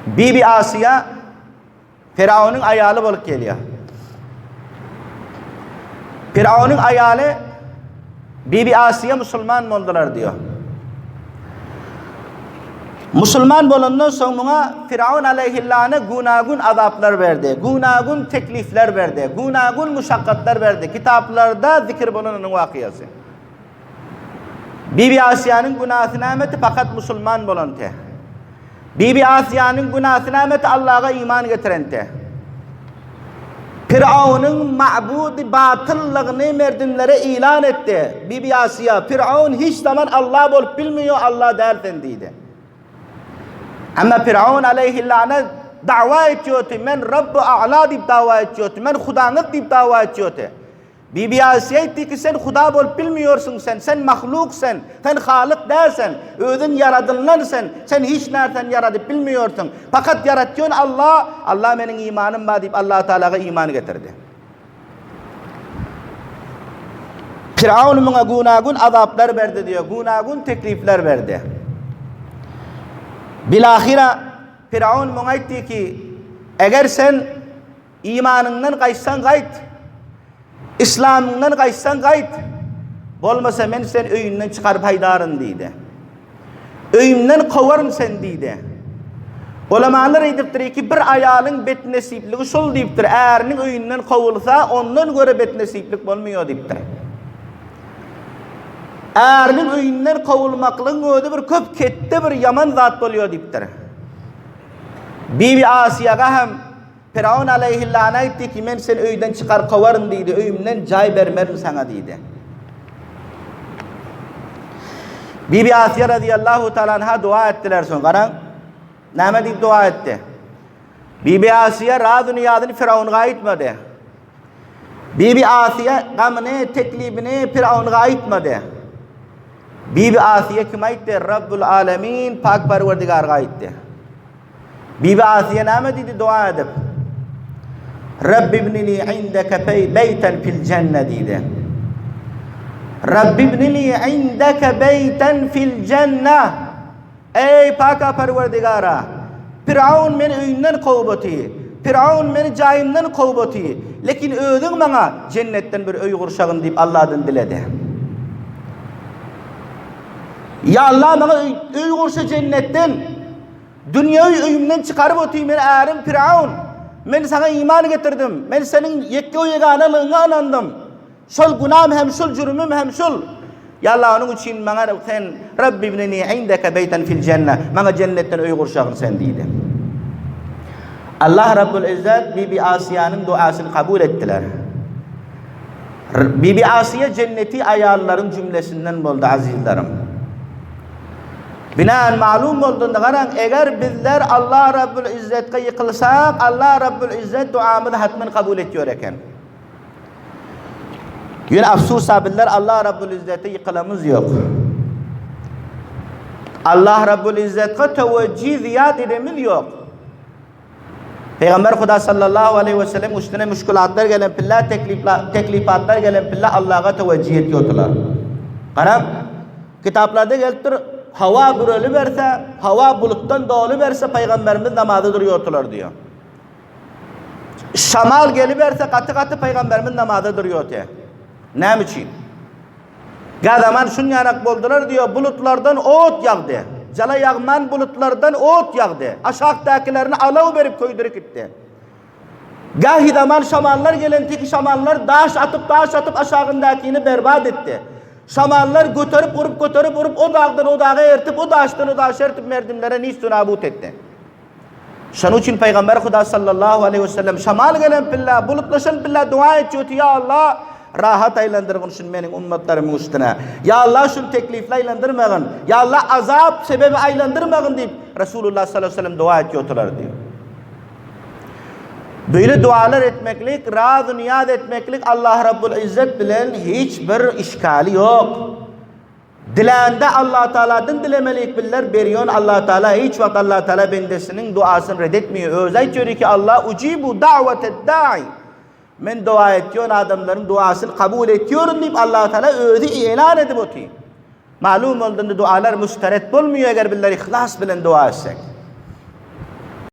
Bibi Asiya Firavun'un ayalı bolup geliyor. Firavun'un ayalı Bibi Asiya Müslüman oldular diyor. Müslüman bolundan sonra Firavun aleyhillâne gunagun azaplar verdi. Gunagun teklifler verdi. Gunagun muşakkatlar verdi. Kitaplarda zikir bulunanın vakiyası. Bibi Asiya'nın günahsınameti fakat Müslüman bolundu. Bibi Asiya'nın günahsınameti Allah'a iman getirenti. Firavun'un ma'bud batıllığını merdinlere ilan etti. Bibi Asiya, Firavun hiç zaman Allah bolup bilmiyor, Allah dersen deydi. Ama Firavun aleyhillâne dava ediyordu. Men Rabbu a'la deyip dava ediyordu. Men Hudanık deyip dava ediyordu. Bibi Asiya etti ki sen Huda bolup bilmiyorsun sen. Sen mahluksen. Sen Halık dersen. Özün yaradınlansın. Sen hiç nereden yaradıp bilmiyorsun. Fakat yaratıyorsun Allah. Allah benim imanım var deyip Allah Teala'ya iman getirdi. Firavun buna gunagun azaplar verdi diyor. Gunagun teklifler verdi. Bilahira Firavun buna etti ki eğer sen imanından kaçsan kayıt, İslam'ından kaçsan kayıt, olmasa ben sen öyünden çıkarıp haydarın deydi. Öyümden kovarın sen deydi. Olamalar ediptir ki bir ayalın bet nesipliği sol deyiptir. Eğerinin öyünden kovulsa ondan göre bet nesiplik olmuyor deyiptir. Eğerinin öyünden kovulmaklığın öde bir köp kette bir yaman zat oluyor deyiptir. Bibi Asiya'ga hem Firavun aleyhillâne etti ki men sen öyden çıkar kovarın deydi. Öyümden cay vermerim sana deydi. Bibi Asiya radıyallahu ta'ala anha dua ettiler son. Karan neme deyip dua etti. Bibi Asiya razı niyadını Firavun'a etmedi. Bibi Asiya gamını, teklibini Firavun'a etmedi. Bibi Asiya kime etti? Rabbul alemin pak parverdigar'a etti. Bibi Asiya neme dedi dua edip Rabbi ibnili indeke beyten fil cennet dedi. Rabbi ibnili indeke beyten fil cennet. Ey paka parverdigara, Firavun beni öyünden kovbati, Firavun beni cayimden kovbati. Lekin ödün bana cennetten bir öy kurşağın deyip Allah'dan diledi. Ya Allah bana öy kurşa cennetten, dünyayı öyümden çıkarıp otayım beni erim Firavun. Ben sana iman getirdim. Ben senin yekke o yeganalığına anandım. Şol günahım hem şol cürümüm hem şol. Ya Allah onun için bana sen Rabbi ibnini indeke beyten fil cennet. Bana cennetten öy kurşağın sen deydi. Allah Rabbul İzzet Bibi Asiya'nın duasını kabul ettiler. Bibi Asiya cenneti ayarların cümlesinden oldu azizlerim. Binaen malum olduğunda karan eğer bizler Allah Rabbul İzzet'e yıkılsak Allah Rabbul İzzet duamızı hatmen kabul ediyor eken. Yine afsus abiler Allah Rabbul İzzet'e yıkılamız yok. Allah Rabbul İzzet'e teveccüh ziyad edemiz yok. Peygamber Huda sallallahu aleyhi ve sellem üstüne müşkülatlar gelen pilla teklifatlar gelen pilla Allah'a teveccüh ediyordular. Karam kitaplarda geldir hava bürölü verse, hava buluttan dolu verse Peygamberimiz namazı duruyordular diyor. Şamal geliverse katı katı Peygamberimiz namazı duruyordu. Ne için? Gadaman şun yanak boldular diyor, bulutlardan ot yağdı. Cala yağman bulutlardan ot yağdı. Aşağıdakilerini alav verip koydurup gitti. Gahi zaman şamallar gelen teki şamallar daş atıp aşağındakini berbat etti. Şamallar götürüp vurup o dağdan o dağa ertip o daştan o daşı ertip merdimlere niçin nabut etti. Şunun için Peygamber Huda sallallahu aleyhi ve sellem şamal gelen pilla bulutlaşan pilla dua ediyor ya Allah rahat aylandırgın şun benim ummatlarımın üstüne. Ya Allah şun teklifle aylandırmagın. Ya Allah azap sebebi aylandırmagın deyip Resulullah sallallahu aleyhi ve sellem dua ediyorlar diyor. Böyle dualar etmeklik, razı niyaz etmeklik Allah Rabbul İzzet bilen hiçbir işgali yok. Dilende Allah Teala'dan dilemelik biller beriyon Allah Teala hiç vakit Allah Teala bendesinin duasını reddetmiyor. Özel diyor ki Allah ucibu daveted da'i. Men dua ediyor adamların duasını kabul ediyorum deyip Allah Teala özü ilan edip otuyor. Malum olduğunda dualar müsteret bulmuyor eğer biller ihlas bilen dua etsek.